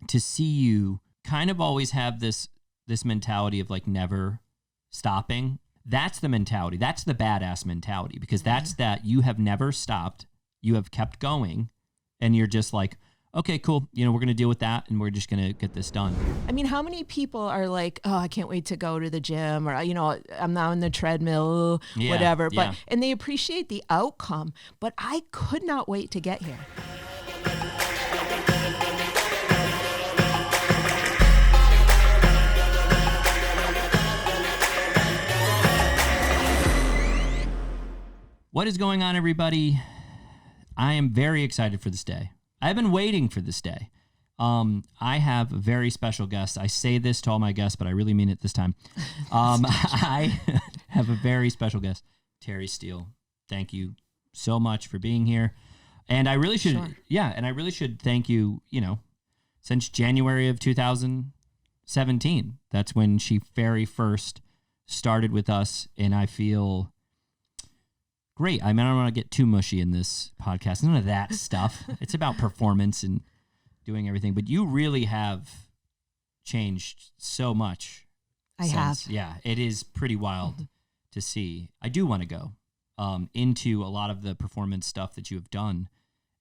to see you kind of always have this mentality of like never stopping. That's the mentality. That's the badass mentality, because that's that you have never stopped. You have kept going, and you're just like, okay, cool. We're going to deal with that, and we're just going to get this done. I mean, how many people are like, oh, I can't wait to go to the gym, or, I'm now in the treadmill, whatever. But and they appreciate the outcome, but I could not wait to get here. What is going on, everybody? I am very excited for this day. I've been waiting for this day. I have a very special guest. I say this to all my guests, but I really mean it this time. I have a very special guest, Terry Steele. Thank you so much for being here. And I really should, and I really should thank you, since January of 2017. That's when she very first started with us, and I feel great. I mean, I don't want to get too mushy in this podcast. None of that stuff. It's about performance and doing everything. But you really have changed so much. I have. Yeah, it is pretty wild to see. I do want to go into a lot of the performance stuff that you have done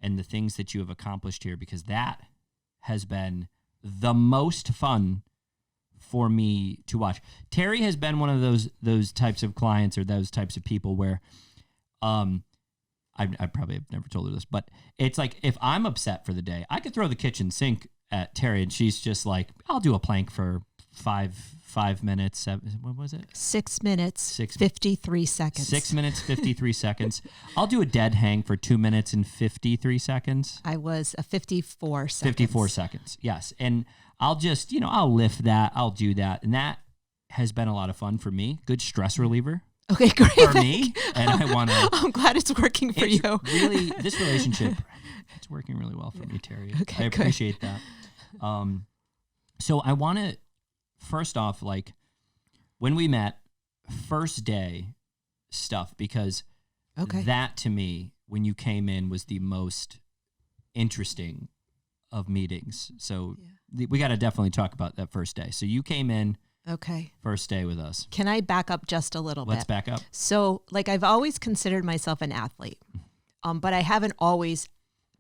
and the things that you have accomplished here, because that has been the most fun for me to watch. Terry has been one of those types of clients, or those types of people where I probably have never told her this, but it's like, if I'm upset for the day, I could throw the kitchen sink at Terry, and she's just like, I'll do a plank for five minutes. What was it? 6 minutes, 53 seconds. 6 minutes, 53 seconds. I'll do a dead hang for 2 minutes and 53 seconds. I was a 54 seconds. 54 seconds. Yes. And I'll just, I'll lift that. I'll do that. And that has been a lot of fun for me. Good stress reliever. Okay, great. For me, and I want to. I'm glad it's working for you. Really, this relationship, it's working really well for me, Terry. Okay, I appreciate that. So I want to, first off, like, when we met, first day stuff, because that to me, when you came in, was the most interesting of meetings. So we got to definitely talk about that first day. So you came in. Okay. First day with us. Can I back up just a little bit? Let's back up. So, like, I've always considered myself an athlete, but I haven't always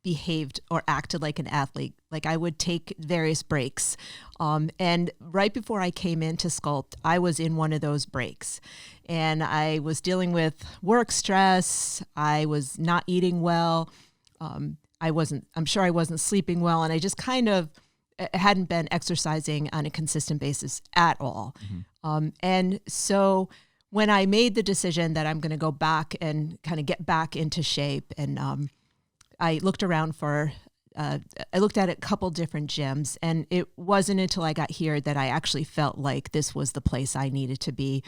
behaved or acted like an athlete. Like, I would take various breaks. And right before I came into Sculpt, I was in one of those breaks. And I was dealing with work stress. I was not eating well. I'm sure I wasn't sleeping well. And I just kind of hadn't been exercising on a consistent basis at all. And so when I made the decision that I'm going to go back and kind of get back into shape, and I looked around I looked at a couple different gyms, and it wasn't until I got here that I actually felt like this was the place I needed to be.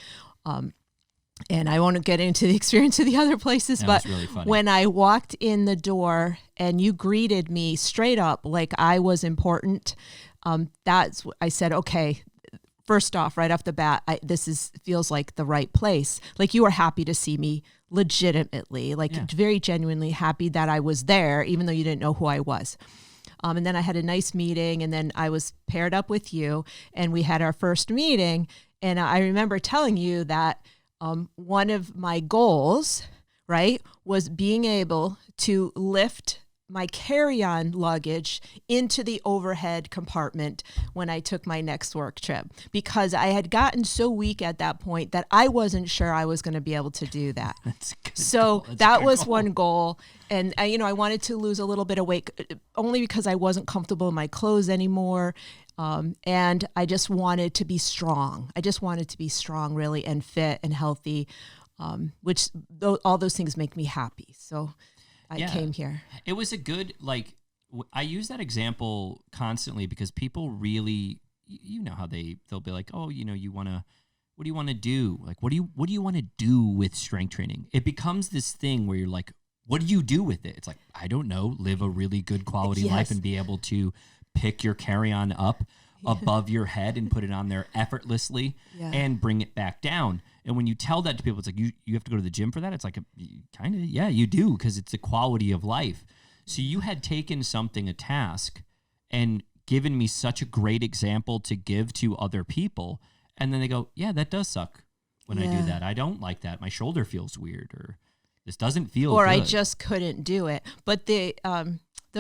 And I won't get into the experience of the other places, but really when I walked in the door and you greeted me straight up like I was important, I said, okay, first off, right off the bat, this feels like the right place. Like, you were happy to see me legitimately, very genuinely happy that I was there, even though you didn't know who I was. And then I had a nice meeting, and then I was paired up with you, and we had our first meeting. And I remember telling you that one of my goals, right, was being able to lift my carry-on luggage into the overhead compartment when I took my next work trip, because I had gotten so weak at that point that I wasn't sure I was going to be able to do that. So that was one goal. And I wanted to lose a little bit of weight, only because I wasn't comfortable in my clothes anymore. And I just wanted to be strong. I just wanted to be strong, really, and fit and healthy, which all those things make me happy. So I came here. It was a good, I use that example constantly, because people really, how they'll be like, oh, what do you want to do? Like, what do you want to do with strength training? It becomes this thing where you're like, what do you do with it? It's like, I don't know, live a really good quality life and be able to pick your carry-on up above your head and put it on there effortlessly and bring it back down. And when you tell that to people, it's like, you have to go to the gym for that? It's like, kind of, you do, because it's a quality of life. So you had taken a task, and given me such a great example to give to other people. And then they go, yeah, that does suck when I do that. I don't like that. My shoulder feels weird, or this doesn't feel or good. I just couldn't do it. But the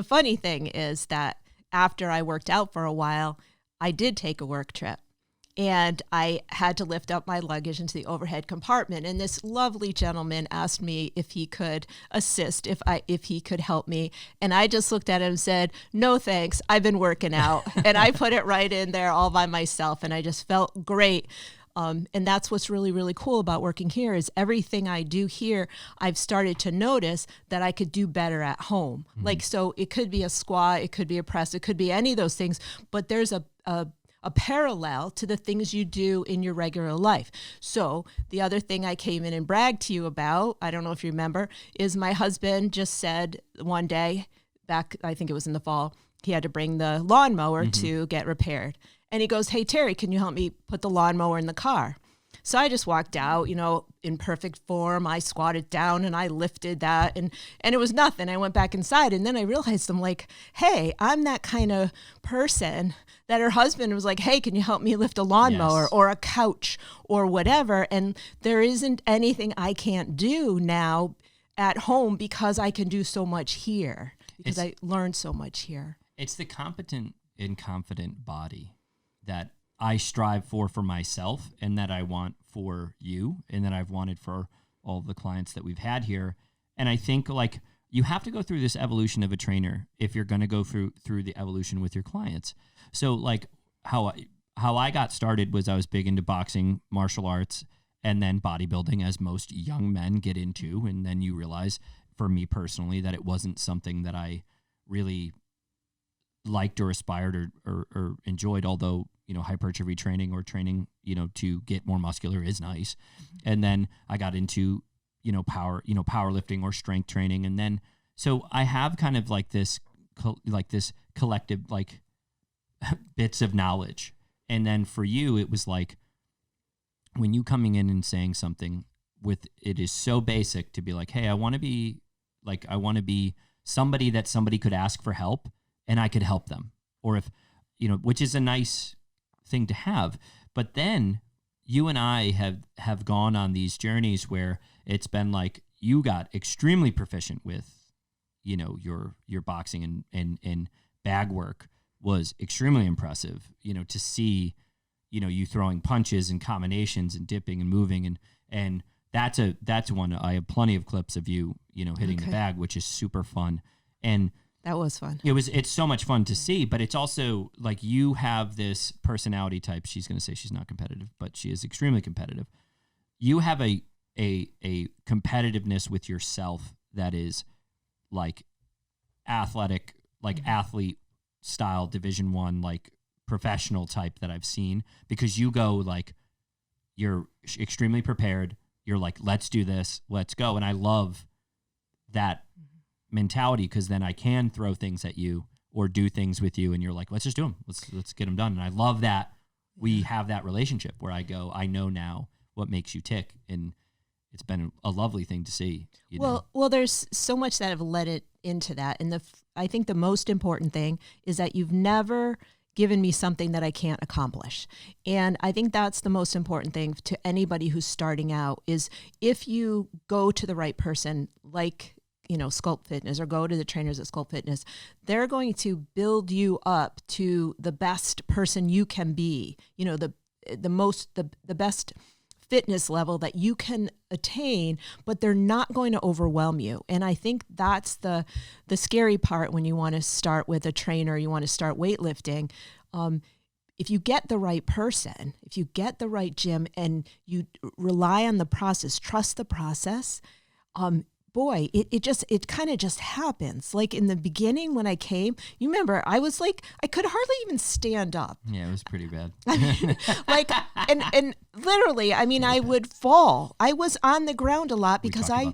funny thing is that after I worked out for a while, I did take a work trip. And I had to lift up my luggage into the overhead compartment. And this lovely gentleman asked me if he could assist, if he could help me. And I just looked at him and said, no, thanks. I've been working out. And I put it right in there all by myself. And I just felt great. And that's what's really, really cool about working here is everything I do here, I've started to notice that I could do better at home. Mm-hmm. Like, so it could be a squat, it could be a press, it could be any of those things. But there's a parallel to the things you do in your regular life. So the other thing I came in and bragged to you about, I don't know if you remember, is my husband just said one day back, I think it was in the fall, he had to bring the lawnmower to get repaired. And he goes, hey, Terry, can you help me put the lawnmower in the car? So I just walked out, in perfect form. I squatted down and I lifted that and it was nothing. I went back inside and then I realized I'm like, hey, I'm that kind of person that her husband was like, hey, can you help me lift a lawnmower or a couch or whatever? And there isn't anything I can't do now at home because I can do so much here, because I learned so much here. It's the competent and confident body that I strive for myself, and that I want for you, and that I've wanted for all the clients that we've had here. And I think like you have to go through this evolution of a trainer if you're going to go through the evolution with your clients. So like how I got started was I was big into boxing, martial arts, and then bodybuilding, as most young men get into. And then you realize, for me personally, that it wasn't something that I really liked or aspired or enjoyed, although hypertrophy training or training to get more muscular is nice. And then I got into powerlifting or strength training, and then so I have kind of like this collective like bits of knowledge. And then for you, it was like when you coming in and saying something with it is so basic to be like, hey, I want to be somebody that somebody could ask for help and I could help them, or if which is a nice thing to have. But then you and I have gone on these journeys where it's been like you got extremely proficient with your boxing and bag work was extremely impressive, to see you throwing punches and combinations and dipping and moving, and that's one. I have plenty of clips of you hitting the bag, which is super fun. And that was fun. It's so much fun to see, but it's also like you have this personality type. She's going to say she's not competitive, but she is extremely competitive. You have a competitiveness with yourself that is like athletic, like athlete style, Division I, like professional type that I've seen, because you go like, you're extremely prepared. You're like, let's do this, let's go. And I love that mentality, because then I can throw things at you or do things with you and you're like, let's just do them. Let's get them done. And I love that we have that relationship where I go, I know now what makes you tick. And it's been a lovely thing to see. Well, there's so much that have led it into that. And I think the most important thing is that you've never given me something that I can't accomplish. And I think that's the most important thing to anybody who's starting out is if you go to the right person, like Sculpt Fitness, or go to the trainers at Sculpt Fitness, they're going to build you up to the best person you can be, the best fitness level that you can attain, but they're not going to overwhelm you. And I think that's the scary part when you want to start with a trainer, you want to start weightlifting. If you get the right person, if you get the right gym and you rely on the process, trust the process, boy, it kind of just happens. Like in the beginning when I came, you remember, I was like, I could hardly even stand up. Yeah, it was pretty bad. Like, and literally, I mean, I would fall. I was on the ground a lot because I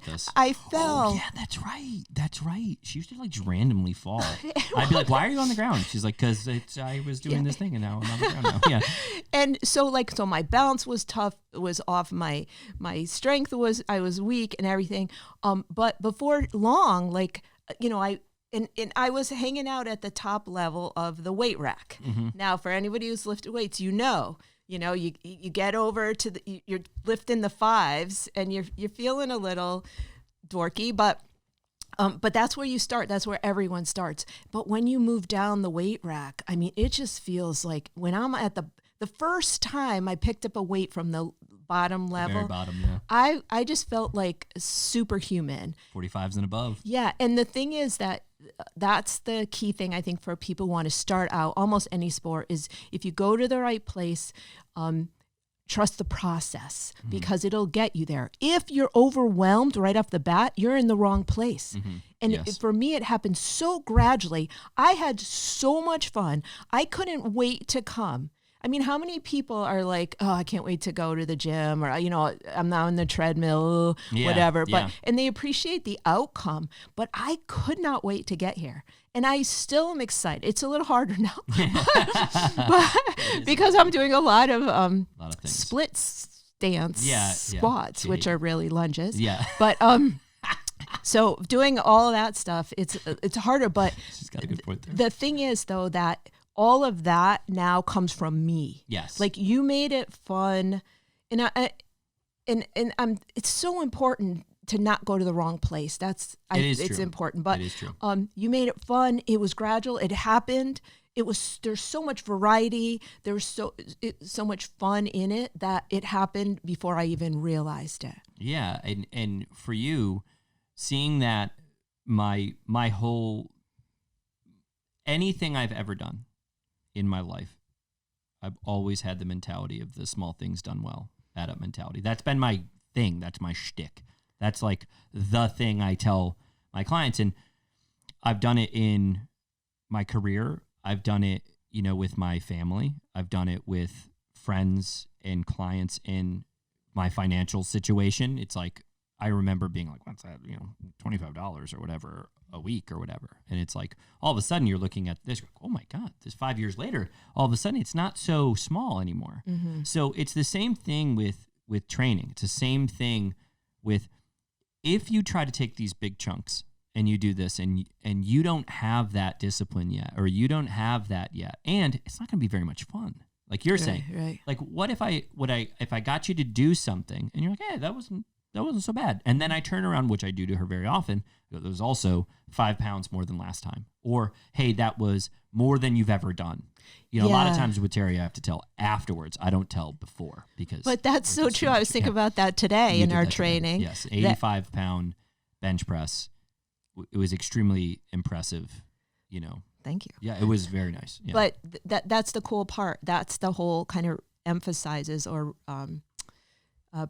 fell. Oh, yeah, that's right. She used to like just randomly fall. I'd be like, why are you on the ground? She's like, because I was doing this thing and now I'm on the ground now. Yeah. And so my balance was tough. It was off. My strength I was weak and everything. But before long, and I was hanging out at the top level of the weight rack. Now, for anybody who's lifted weights, you get over to you're lifting the 5s and you're feeling a little dorky, but that's where you start. That's where everyone starts. But when you move down the weight rack, I mean, it just feels like when I'm at the first time I picked up a weight from the bottom level, very bottom, yeah. I just felt like superhuman. 45s and above. Yeah. And the thing is that's the key thing I think for people who want to start out almost any sport is if you go to the right place, trust the process because it'll get you there. If you're overwhelmed right off the bat, you're in the wrong place. And for me, it happened so gradually. I had so much fun. I couldn't wait to come. I mean, how many people are like, oh, I can't wait to go to the gym or, I'm now in the treadmill, whatever. And they appreciate the outcome, but I could not wait to get here. And I still am excited. It's a little harder now but because I'm doing a lot of split stance squats, which are really lunges. Yeah. But so doing all of that stuff, it's harder. But She's got a good point there. The thing is, though, that all of that now comes from me. Yes. Like you made it fun. And it's so important to not go to the wrong place. It's important. But it is true. You made it fun. It was gradual. It happened. There's so much variety. There was so much fun in it that it happened before I even realized it. Yeah. And for you, seeing that my whole, anything I've ever done in my life, I've always had the mentality of the small things done well, add up mentality. That's been my thing. That's my shtick. That's like the thing I tell my clients. And I've done it in my career. I've done it, with my family. I've done it with friends and clients in my financial situation. It's like, I remember being like, what's that, $25 or whatever a week or whatever. And it's like, all of a sudden you're looking at this, oh my God, this 5 years later, all of a sudden it's not so small anymore. So it's the same thing with training. It's the same thing with, if you try to take these big chunks and you do this and you don't have that discipline yet, or you don't have that yet, and it's not going to be very much fun. Like you're saying, right. Like what if I got you to do something and you're like, hey, that wasn't so bad. And then I turn around, which I do to her very often. It was also 5 pounds more than last time. Or, hey, that was more than you've ever done. A lot of times with Terry, I have to tell afterwards. I don't tell before But that's so true. I was thinking about that today in our training. Yes, 85-pound bench press. It was extremely impressive, Thank you. Yeah, it was very nice. Yeah. But that's the cool part. That's the whole kind of emphasizes or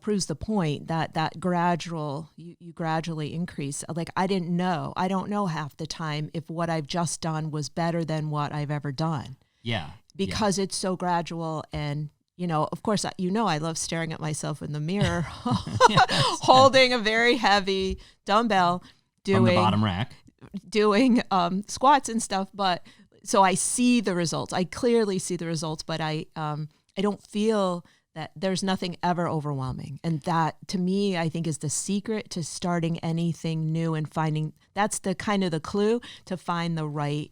proves the point that gradual, you gradually increase. Like I don't know half the time if what I've just done was better than what I've ever done. Yeah. Because it's so gradual. And, of course, I love staring at myself in the mirror, holding a very heavy dumbbell, from the bottom rack, doing squats and stuff. But so I see the results. I clearly see the results, but I don't feel that there's nothing ever overwhelming. And that, to me, I think is the secret to starting anything new and that's the kind of the clue to find the right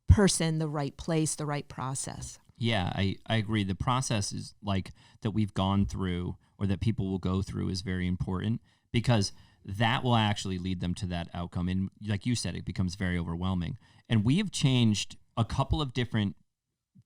person, the right place, the right process. Yeah, I agree. The process is like that we've gone through or that people will go through is very important because that will actually lead them to that outcome. And like you said, it becomes very overwhelming. And we have changed a couple of different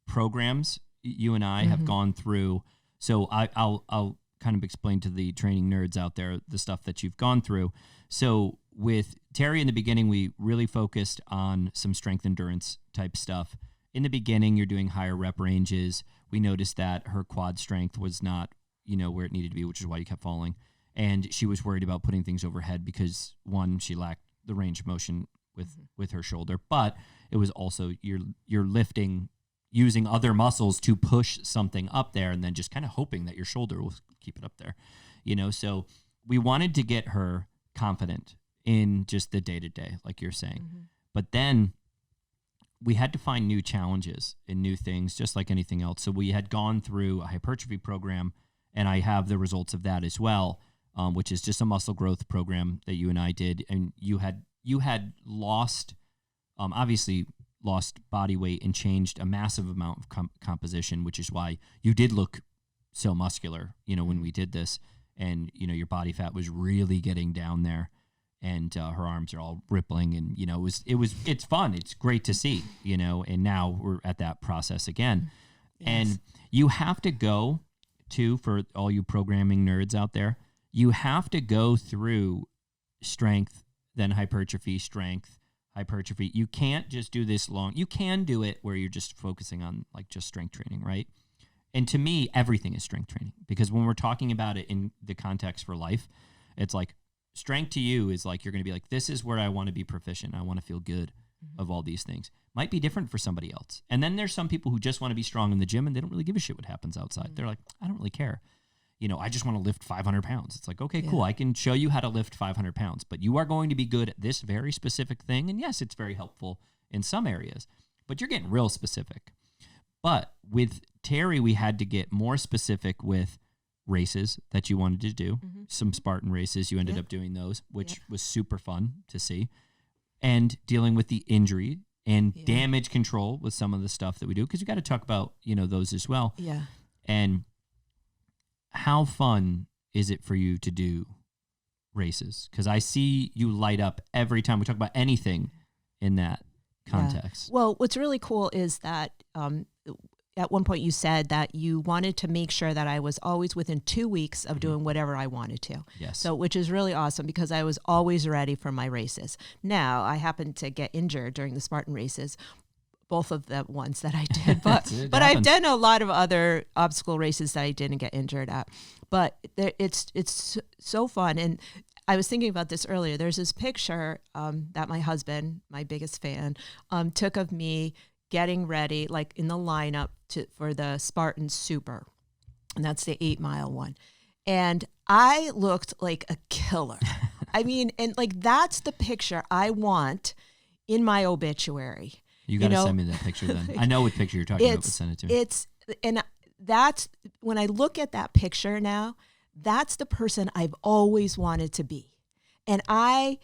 programs. You and I have gone through. So I'll kind of explain to the training nerds out there the stuff that you've gone through. So with Terry in the beginning, we really focused on some strength endurance type stuff. In the beginning, you're doing higher rep ranges. We noticed that her quad strength was not, where it needed to be, which is why you kept falling. And she was worried about putting things overhead because, one, she lacked the range of motion with her shoulder, but it was also you're lifting using other muscles to push something up there and then just kind of hoping that your shoulder will keep it up there, So we wanted to get her confident in just the day-to-day, like you're saying. But then we had to find new challenges and new things, just like anything else. So we had gone through a hypertrophy program, and I have the results of that as well, which is just a muscle growth program that you and I did. And you had lost obviously lost body weight and changed a massive amount of composition, which is why you did look so muscular, when we did this, and, your body fat was really getting down there, and her arms are all rippling, and, it's fun. It's great to see, and now we're at that process again. Yes. And you have to go to, for all you programming nerds out there, you have to go through strength, then hypertrophy, strength, hypertrophy. You can't just do this long. You can do it where you're just focusing on like just strength training, right? And to me, everything is strength training, because when we're talking about it in the context for life, it's like strength to you is like, you're going to be like, this is where I want to be proficient. I want to feel good of all these things. Might be different for somebody else. And then there's some people who just want to be strong in the gym and they don't really give a shit what happens outside. They're like, I don't really care. I just want to lift 500 pounds. It's like, okay, cool. I can show you how to lift 500 pounds, but you are going to be good at this very specific thing. And yes, it's very helpful in some areas, but you're getting real specific. But with Terry, we had to get more specific with races that you wanted to do. Some Spartan races. You ended up doing those, which was super fun to see. And dealing with the injury and damage control with some of the stuff that we do, because you got to talk about, those as well. Yeah. And how fun is it for you to do races? Because I see you light up every time we talk about anything in that context. Yeah. Well, what's really cool is that at one point you said that you wanted to make sure that I was always within 2 weeks of doing whatever I wanted to. Yes. So, which is really awesome, because I was always ready for my races. Now, I happened to get injured during the Spartan races, both of the ones that I did, but I've done a lot of other obstacle races that I didn't get injured at. But it's so fun. And I was thinking about this earlier. There's this picture that my husband, my biggest fan, took of me getting ready, like in the lineup for the Spartan Super. And that's the 8-mile one. And I looked like a killer. I mean, and like that's the picture I want in my obituary. You got to send me that picture then. I know what picture you're talking about, but send it to me. And that's, when I look at that picture now, that's the person I've always wanted to be. And I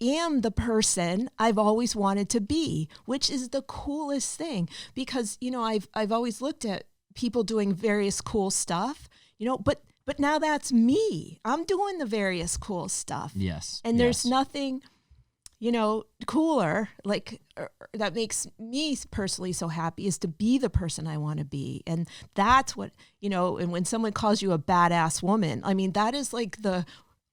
am the person I've always wanted to be, which is the coolest thing, because, I've always looked at people doing various cool stuff, but now that's me. I'm doing the various cool stuff. Yes. And there's nothing, cooler, like that makes me personally so happy, is to be the person I want to be. And that's what, and when someone calls you a badass woman, I mean, that is like the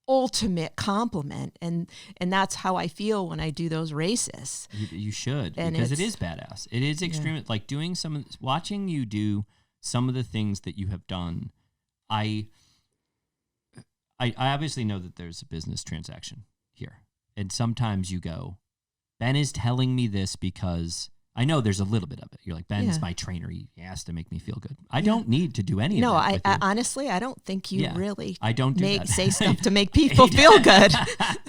ultimate compliment. And that's how I feel when I do those races. You should, because it is badass. It is extreme. Like doing watching you do some of the things that you have done. I obviously know that there's a business transaction here. And sometimes you go, Ben is telling me this because I know there's a little bit of it. You're like, Ben's my trainer. He has to make me feel good. I don't need to do any of that. No, honestly, I don't think you really I don't say stuff to make people feel good.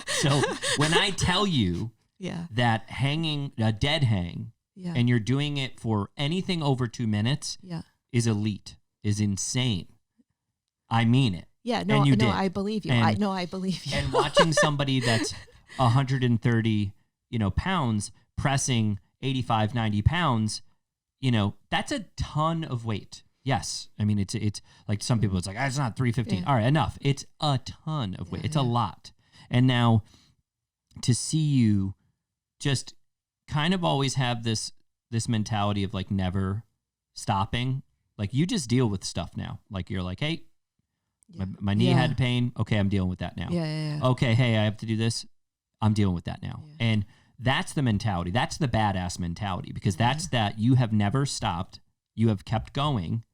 So when I tell you that a dead hang, and you're doing it for anything over 2 minutes is elite, is insane. I mean it. Yeah, no, I believe you. I believe you. And watching somebody that's 130, pounds pressing 85, 90 pounds, that's a ton of weight. Yes. I mean, it's like some people, it's like, it's not 315. All right, enough. It's a ton of weight. It's a lot. And now to see you just kind of always have this mentality of like never stopping, like you just deal with stuff now. Like you're like, hey, my knee had pain. Okay, I'm dealing with that now. Okay, hey, I have to do this. I'm dealing with that now. And that's the mentality. That's the badass mentality, because that's that you have never stopped. You have kept going,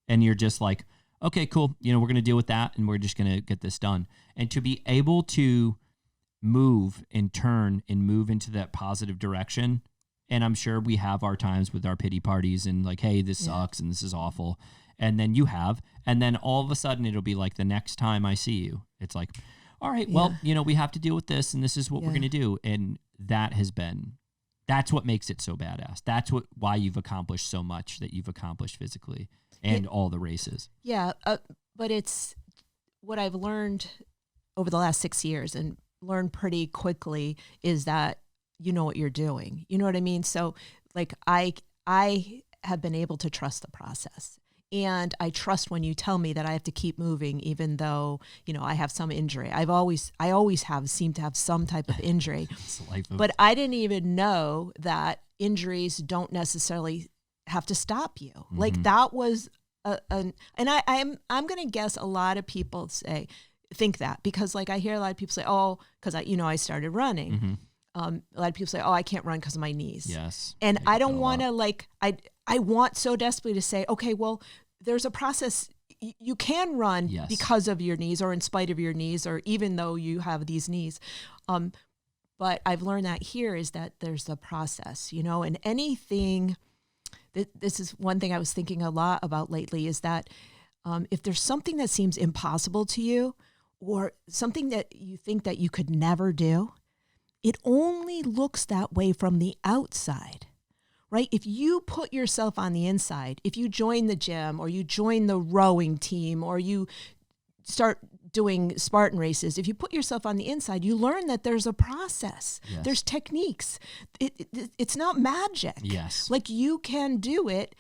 and you're just like, okay, cool. We're going to deal with that, and we're just going to get this done. And to be able to move and turn and move into that positive direction. And I'm sure we have our times with our pity parties and like, hey, this sucks and this is awful. And then and then all of a sudden it'll be like the next time I see you, it's like, all right, well, we have to deal with this and this is what we're going to do. And that's what makes it so badass. That's why you've accomplished so much that you've accomplished physically and all the races. Yeah. But it's what I've learned over the last 6 years and learned pretty quickly is that you know what you're doing. You know what I mean? So like I have been able to trust the process. And I trust when you tell me that I have to keep moving, even though, you know, I have some injury. I always seem to have some type of injury, but I didn't even know that injuries don't necessarily have to stop you. Mm-hmm. Like that was and I'm going to guess a lot of people think that, because like I hear a lot of people say, oh, because I started running. Mm-hmm. A lot of people say, oh, I can't run because of my knees. Yes. And I don't want to I want so desperately to say, okay, well, there's a process. You can run because of your knees or in spite of your knees, or even though you have these knees. But I've learned that here is that there's the process, you know, and anything, this is one thing I was thinking a lot about lately, is that if there's something that seems impossible to you, or something that you think that you could never do, it only looks that way from the outside. Right? If you put yourself on the inside, if you join the gym or you join the rowing team or you start doing Spartan races, if you put yourself on the inside, you learn that there's a process. Yes. There's techniques. It's not magic. Yes. Like you can do it.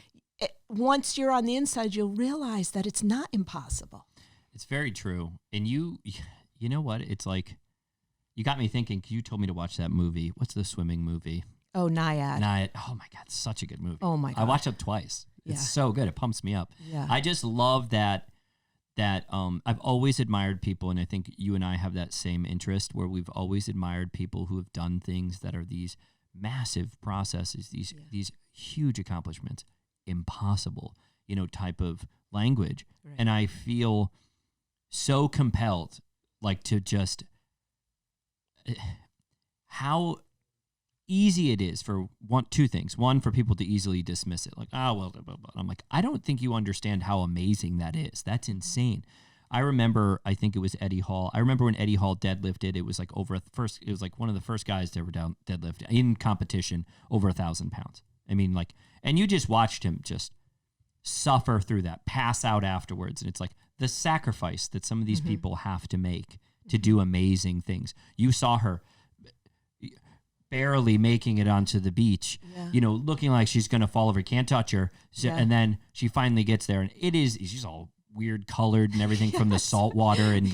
Once you're on the inside, you'll realize that it's not impossible. It's very true. And you know what? It's like, you got me thinking, you told me to watch that movie. What's the swimming movie? Oh, Naiad. Oh my God, such a good movie. Oh my God. I watched it twice. It's so good. It pumps me up. Yeah. I just love that I've always admired people, and I think you and I have that same interest, where we've always admired people who have done things that are these massive processes, these huge accomplishments, impossible, you know, type of language. Right. And I feel so compelled, like, to just how easy it is for two things. One, for people to easily dismiss it. Like, oh, well, blah, blah, blah. I'm like, I don't think you understand how amazing that is. That's insane. I remember, I think it was Eddie Hall. I remember when Eddie Hall deadlifted, it was like it was like one of the first guys to ever deadlift in competition over 1,000 pounds. I mean, like, and you just watched him just suffer through that, pass out afterwards. And it's like the sacrifice that some of these people have to make to do amazing things. You saw her barely making it onto the beach, you know, looking like she's going to fall over, can't touch her. So, and then she finally gets there, and she's all weird colored and everything from the salt water, and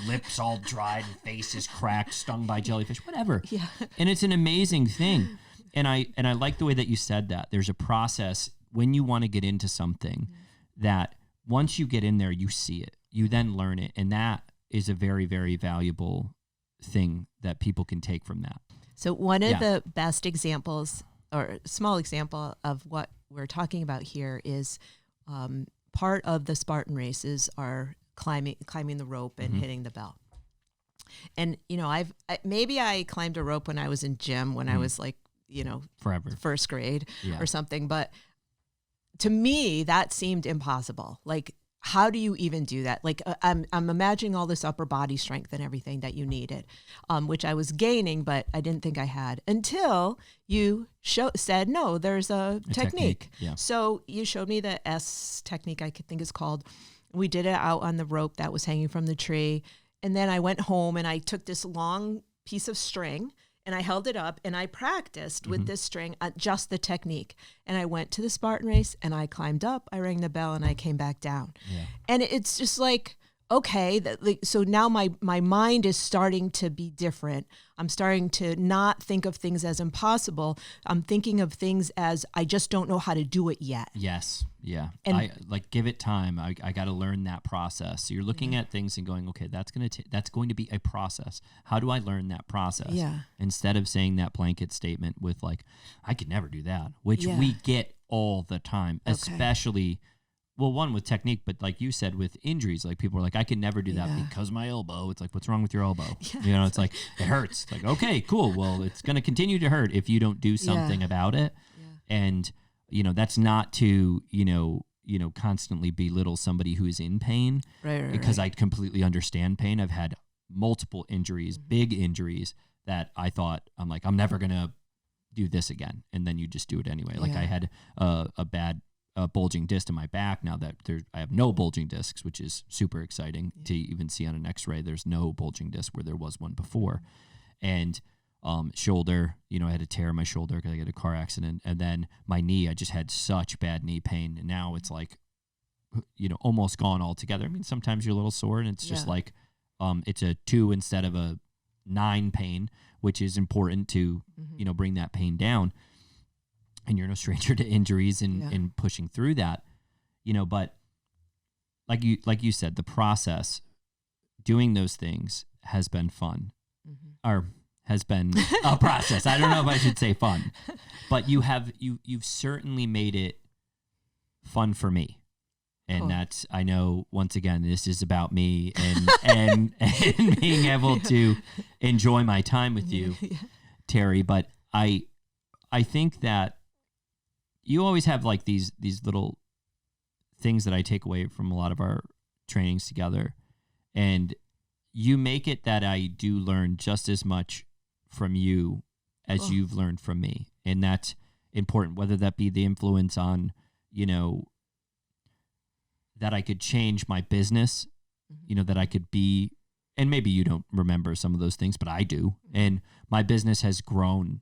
lips all dried and face is cracked, stung by jellyfish, whatever. Yeah. And it's an amazing thing. And I like the way that you said that. There's a process when you want to get into something that once you get in there, you see it, you then learn it. And that is a very, very valuable thing that people can take from that. So one of the best examples, or small example, of what we're talking about here is part of the Spartan races are climbing the rope and hitting the bell. And, you know, maybe I climbed a rope when I was in gym, when I was like, you know, forever first grade or something. But to me, that seemed impossible. Like, how do you even do that? Like, I'm imagining all this upper body strength and everything that you needed, which I was gaining, but I didn't think I had, until you said, no, there's a technique. Yeah. So you showed me the S technique, I think it's called. We did it out on the rope that was hanging from the tree. And then I went home and I took this long piece of string and I held it up and I practiced with this string, just the technique. And I went to the Spartan race and I climbed up, I rang the bell, and I came back down. Yeah. And it's just like, okay, so now my mind is starting to be different. I'm starting to not think of things as impossible. I'm thinking of things as, I just don't know how to do it yet. Yes. Yeah. And I give it time. I got to learn that process. So you're looking at things and going, okay, that's going to be a process. How do I learn that process? Yeah. Instead of saying that blanket statement with like, I could never do that, which we get all the time, especially well, one with technique, but like you said, with injuries, like people are like, I could never do that because of my elbow. It's like, what's wrong with your elbow? Yeah. You know, it's like, it hurts. It's like, okay, cool. Well, it's going to continue to hurt if you don't do something about it. Yeah. And, you know, that's not to, you know, constantly belittle somebody who is in pain. Right. Because I completely understand pain. I've had multiple injuries, big injuries that I thought, I'm like, I'm never going to do this again. And then you just do it anyway. Like I had a bad bulging disc in my back. Now that I have no bulging discs, which is super exciting to even see on an x-ray. There's no bulging disc where there was one before. And shoulder, I had to tear my shoulder because I got a car accident. And then my knee, I just had such bad knee pain. And now it's like, almost gone altogether. I mean, sometimes you're a little sore and it's just like, it's a 2 instead of a 9 pain, which is important to, bring that pain down. And you're no stranger to injuries and pushing through that, but like you said, the process doing those things has been fun or has been a process. I don't know if I should say fun, but you've certainly made it fun for me. And that's, I know, once again, this is about me and being able to enjoy my time with you, Terry. But I think that you always have like these little things that I take away from a lot of our trainings together. And you make it that I do learn just as much from you as you've learned from me. And that's important, whether that be the influence on, that I could change my business, that I could be, and maybe you don't remember some of those things, but I do. And my business has grown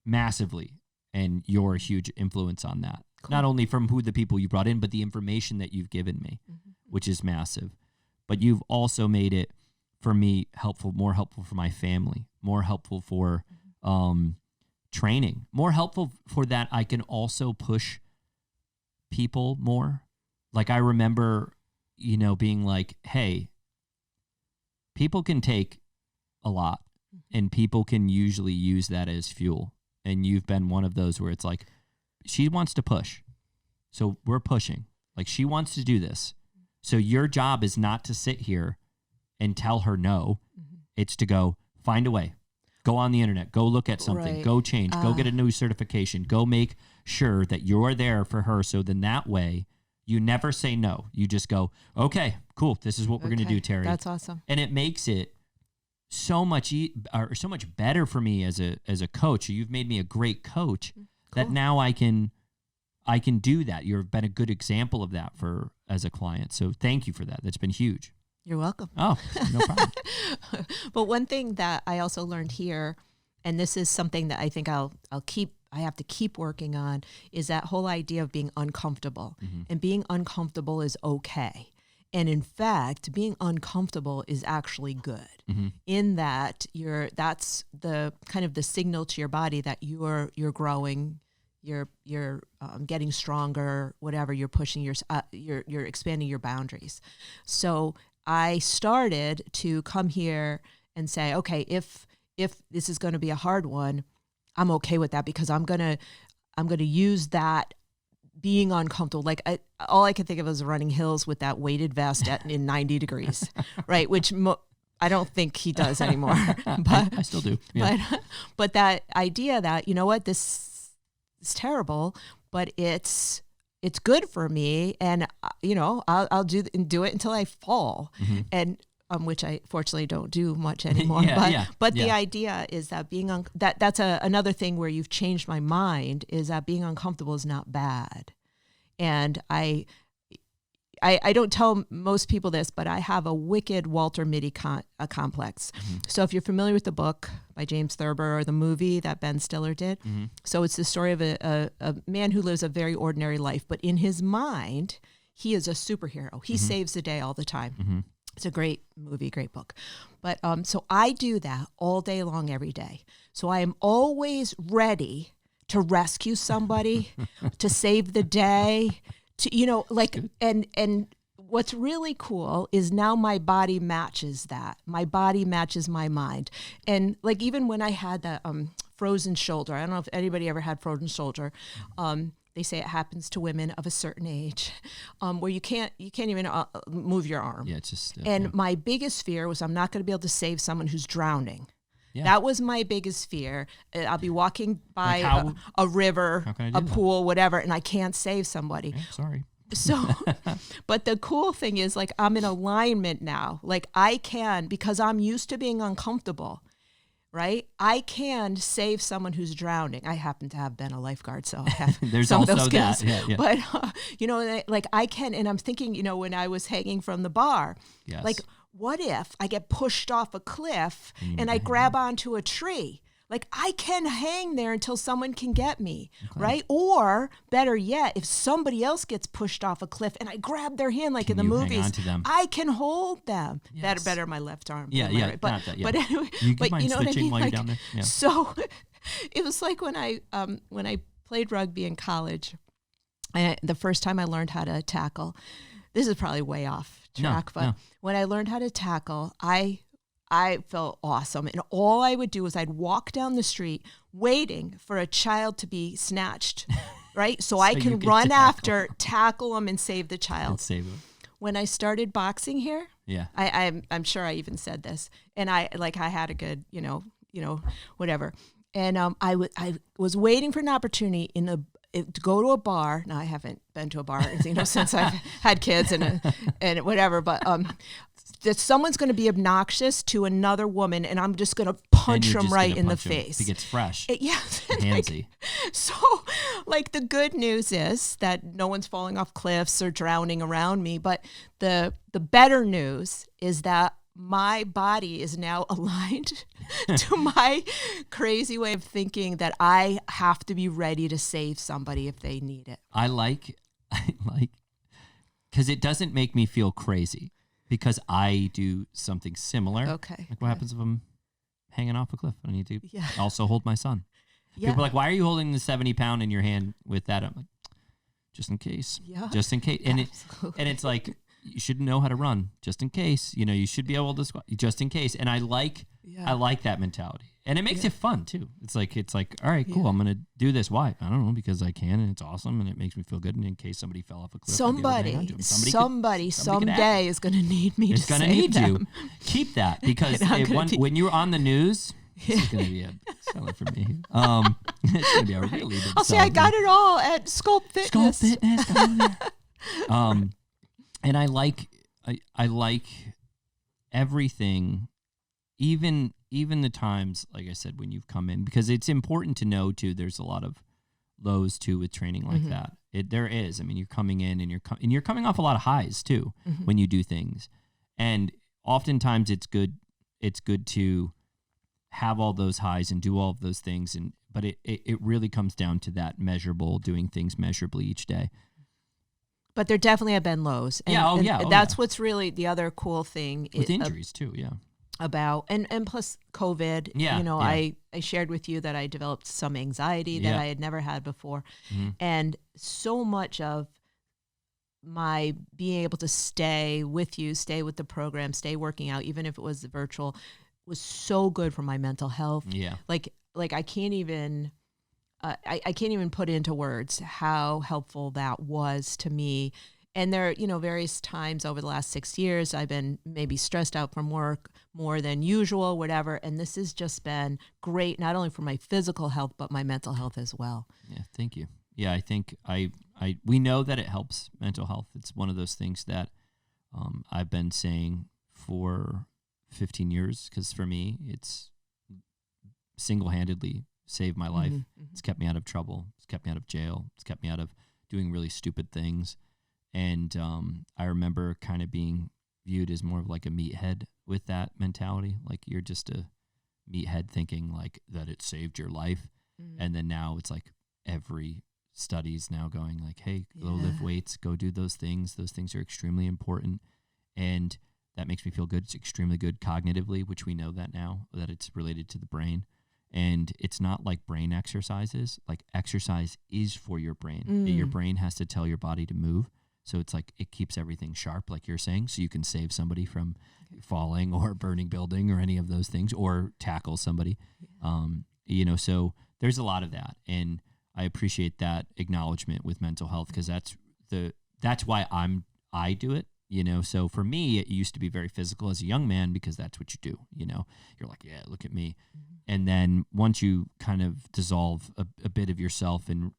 massively, and you're a huge influence on that. Cool. Not only from who the people you brought in, but the information that you've given me, which is massive. But you've also made it, for me, more helpful for my family, more helpful for training, more helpful for that I can also push people more. Like I remember, being like, hey, people can take a lot and people can usually use that as fuel. And you've been one of those where it's like, she wants to push. So we're pushing. Like she wants to do this. So your job is not to sit here and tell her no. It's to go find a way. Go on the internet. Go look at something. Right. Go change. Go get a new certification. Go make sure that you're there for her. So then that way, you never say no. You just go, okay, cool. This is what we're going to do, Terry. That's awesome. And it makes it so much better for me as a coach. You've made me a great coach. Cool. That now I can do that. You've been a good example of that as a client. So thank you for that. That's been huge. You're welcome. Oh, no problem. But one thing that I also learned here, and this is something that I think I have to keep working on, is that whole idea of being uncomfortable. And being uncomfortable is okay. And in fact, being uncomfortable is actually good in that that's the kind of the signal to your body that you're growing, you're getting stronger, whatever, you're pushing you're expanding your boundaries. So I started to come here and say, okay, if this is going to be a hard one, I'm okay with that because I'm gonna use that being uncomfortable. Like all I could think of was running hills with that weighted vest in 90 degrees, right? Which I don't think he does anymore. But I still do. Yeah. But that idea that, this is terrible, but it's good for me, and I'll do it until I fall, and which I fortunately don't do much anymore. But the idea is that being that's another thing where you've changed my mind, is that being uncomfortable is not bad. And I don't tell most people this, but I have a wicked Walter Mitty complex. So if you're familiar with the book by James Thurber or the movie that Ben Stiller did, so it's the story of a man who lives a very ordinary life, but in his mind, he is a superhero. He saves the day all the time. It's a great movie, great book. But so I do that all day long, every day. So I am always ready to rescue somebody, to save the day, to, and what's really cool is now my body matches that. My body matches my mind. And like, even when I had that frozen shoulder, I don't know if anybody ever had frozen shoulder, they say it happens to women of a certain age, where you can't even move your arm. Yeah, it's just. And my biggest fear was I'm not going to be able to save someone who's drowning. Yeah. That was my biggest fear. I'll be walking by a river, a pool, whatever, and I can't save somebody. Okay, sorry. So, but the cool thing is, like, I'm in alignment now. Like, I can, because I'm used to being uncomfortable. Right? I can save someone who's drowning. I happen to have been a lifeguard, so I have There's some also of those skills. That. Yeah. But, like I can, and I'm thinking, when I was hanging from the bar, yes. like, what if I get pushed off a cliff and I grab onto a tree? Like, I can hang there until someone can get me, right? Or better yet, if somebody else gets pushed off a cliff and I grab their hand, like in the movies, hang on to them? I can hold them. Yes. Better my left arm. Yeah, than my yeah, right. But, not that, yeah. but anyway, You but mind you know what I switching mean? while Like, you're down there? Yeah. So it was like when I played rugby in college, the first time I learned how to tackle, this is probably way off track, but when I learned how to tackle, I felt awesome. And all I would do is I'd walk down the street waiting for a child to be snatched, right? So I can run after, tackle them, and save the child. And save them. When I started boxing here, I'm sure I even said this, and I had a good, whatever. And I was waiting for an opportunity to go to a bar. Now I haven't been to a bar, since I've had kids and whatever. But that someone's going to be obnoxious to another woman, and I'm just going to punch them right in the face. He gets fresh. Handsy. So, like, the good news is that no one's falling off cliffs or drowning around me. But the better news is that my body is now aligned to my crazy way of thinking that I have to be ready to save somebody if they need it. I like, because it doesn't make me feel crazy because I do something similar. Okay. Like what happens if I'm hanging off a cliff? I need to also hold my son. Yeah. People are like, why are you holding the 70 pound in your hand with that? I'm like, just in case. Yeah. Just in case. And it's like, you should know how to run just in case. You should be able to squat just in case. And I like that mentality. And it makes it fun too. It's like, all right, cool. I'm going to do this. Why? I don't know, because I can, and it's awesome, and it makes me feel good. And in case somebody fell off a cliff, somebody someday is going to need me to save them. Keep that, because when you're on the news, this is going to be a seller for me. It's going to be a really big I'll say I got it all at Sculpt Fitness. And I like everything, even the times, like I said, when you've come in, because it's important to know too. There's a lot of lows too with training like that. There is. I mean, you're coming in and you're coming off a lot of highs too when you do things, and oftentimes it's good to have all those highs and do all of those things, but it really comes down to that measurable, doing things measurably each day. But there definitely have been lows. And, that's what's really the other cool thing. With injuries too, About, and plus COVID, I shared with you that I developed some anxiety that I had never had before. And so much of my being able to stay with you, stay with the program, stay working out, even if it was virtual, was so good for my mental health. Yeah. Like I can't even... I can't even put into words how helpful that was to me. And there, various times over the last 6 years, I've been maybe stressed out from work more than usual, whatever. And this has just been great, not only for my physical health, but my mental health as well. Yeah, thank you. Yeah, I think we know that it helps mental health. It's one of those things that I've been saying for 15 years, because for me, it's single-handedly saved my life. It's kept me out of trouble. It's kept me out of jail. It's kept me out of doing really stupid things. And I remember kind of being viewed as more of like a meathead with that mentality. Like, you're just a meathead thinking like that it saved your life. And then now it's like every study's now going like, hey, go lift weights, go do those things. Those things are extremely important. And that makes me feel good. It's extremely good cognitively, which we know that now, that it's related to the brain. And it's not like brain exercises. Like, exercise is for your brain. Your brain has to tell your body to move. So it's like it keeps everything sharp, like you're saying, so you can save somebody from falling or burning building or any of those things, or tackle somebody. So there's a lot of that. And I appreciate that acknowledgement with mental health, because that's why I do it. So for me, it used to be very physical as a young man, because that's what you do. You're like, yeah, look at me. And then once you kind of dissolve a bit of yourself and,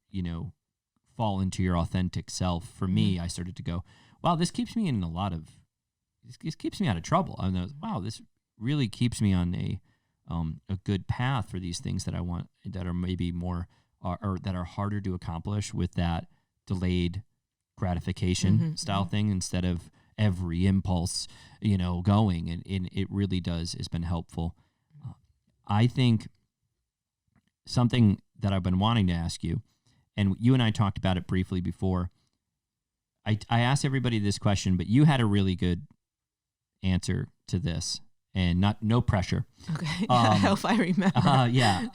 fall into your authentic self, for me, I started to go, wow, this keeps me this keeps me out of trouble. I was, wow, this really keeps me on a good path for these things that I want, that are maybe more, or that are harder to accomplish with that delayed gratification style thing, instead of, every impulse, going, and it really does has been helpful. I think something that I've been wanting to ask you, and you and I talked about it briefly before. I asked everybody this question, but you had a really good answer to this, and no pressure. Okay, I hope I remember. Yeah,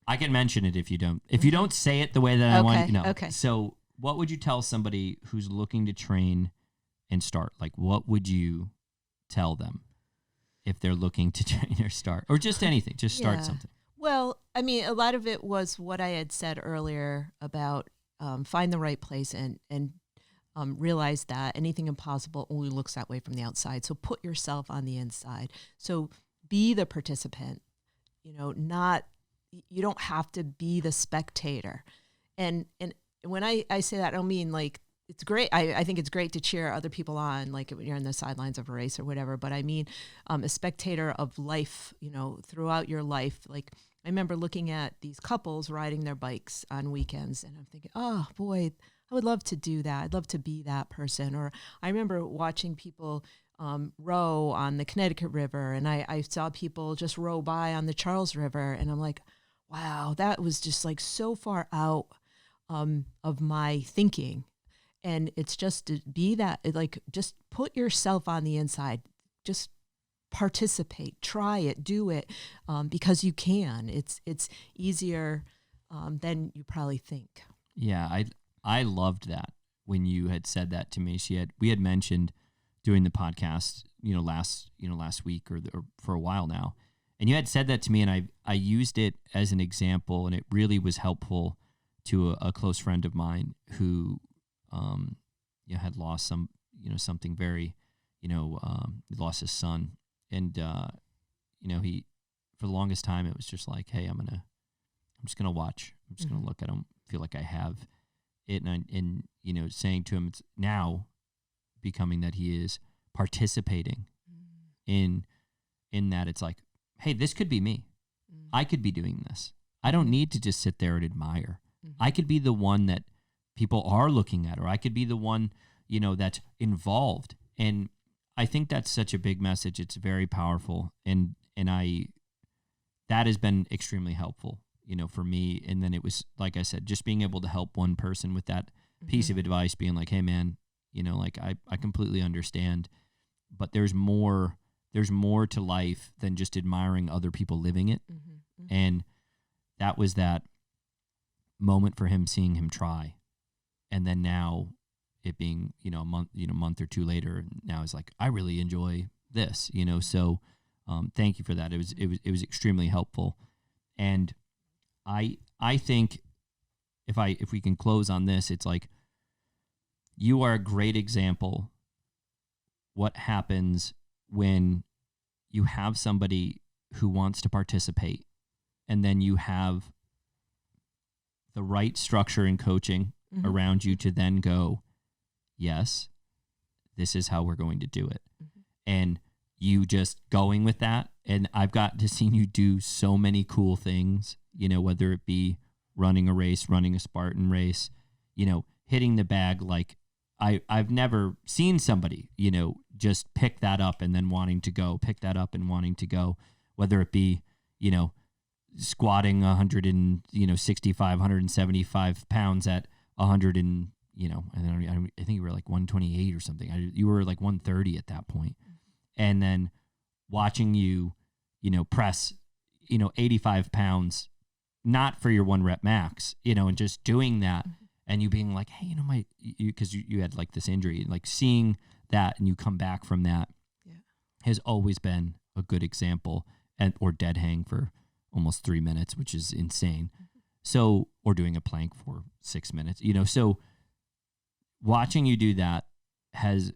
I can mention it if you don't. If you don't say it the way that I want you to know. Okay. So, what would you tell somebody who's looking to train and start? Like, what would you tell them if they're looking to train or start, or just anything? Just start something. Well, I mean, a lot of it was what I had said earlier about find the right place and realize that anything impossible only looks that way from the outside. So put yourself on the inside. So be the participant, you don't have to be the spectator. And when I say that, I don't mean like, it's great. I think it's great to cheer other people on, like when you're on the sidelines of a race or whatever. But I mean, a spectator of life, throughout your life. Like I remember looking at these couples riding their bikes on weekends, and I'm thinking, oh boy, I would love to do that. I'd love to be that person. Or I remember watching people row on the Connecticut River, and I saw people just row by on the Charles River, and I'm like, wow, that was just like so far out of my thinking. And it's just to be that, like, just put yourself on the inside, just participate, try it, do it, because you can. It's easier than you probably think. Yeah, I loved that when you had said that to me. We had mentioned doing the podcast, last week or for a while now, and you had said that to me, and I used it as an example, and it really was helpful to a close friend of mine who had lost something very, he lost his son, and he, for the longest time, it was just like, hey, I'm just gonna watch, I'm just gonna look. I don't feel like I have it, and saying to him, it's now becoming that he is participating in that. It's like, hey, this could be me. I could be doing this. I don't need to just sit there and admire. I could be the one that people are looking at, or I could be the one, that's involved. And I think that's such a big message. It's very powerful. And that has been extremely helpful, for me. And then it was, like I said, just being able to help one person with that piece of advice, being like, hey man, like I completely understand, but there's more to life than just admiring other people living it. And that was that moment for him, seeing him try. And then now it being, a month or two later, now it's like, I really enjoy this, so thank you for that. It was extremely helpful. And I think if we can close on this, it's like, you are a great example what happens when you have somebody who wants to participate, and then you have the right structure and coaching around you to then go, yes, this is how we're going to do it. And you just going with that. And I've got to see you do so many cool things, whether it be running a race, running a Spartan race, hitting the bag. Like I've never seen somebody, just pick that up and then wanting to go, pick that up and wanting to go, whether it be, squatting 165, 175 pounds at 100 and, I think you were like 128 or something. You were like 130 at that point. And then watching you, press, 85 pounds, not for your 1 rep max, and just doing that, and you being like, hey, because you had like this injury, like seeing that and you come back from that has always been a good example. Or dead hang for almost 3 minutes, which is insane. So, or doing a plank for 6 minutes, so watching you do that has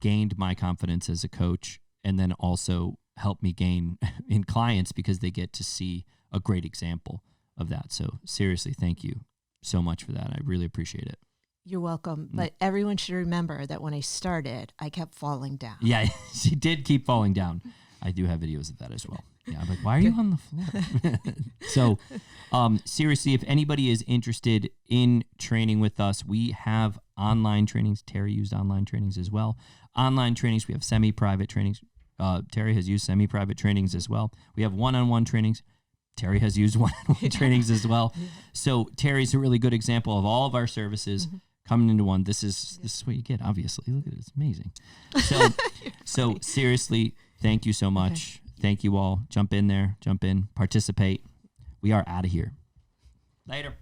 gained my confidence as a coach, and then also helped me gain in clients because they get to see a great example of that. So seriously, thank you so much for that. I really appreciate it. You're welcome. But everyone should remember that when I started, I kept falling down. Yeah, she did keep falling down. I do have videos of that as well. Yeah, I'm like, why are you on the floor? So seriously, if anybody is interested in training with us, we have online trainings. Terry used online trainings as well. Online trainings, we have semi-private trainings. Terry has used semi-private trainings as well. We have one-on-one trainings. Terry has used one-on-one trainings as well. So Terry's a really good example of all of our services coming into one. This is what you get, obviously. Look at it. It's amazing. So seriously, thank you so much. Okay. Thank you all. Jump in there. Jump in. Participate. We are out of here. Later.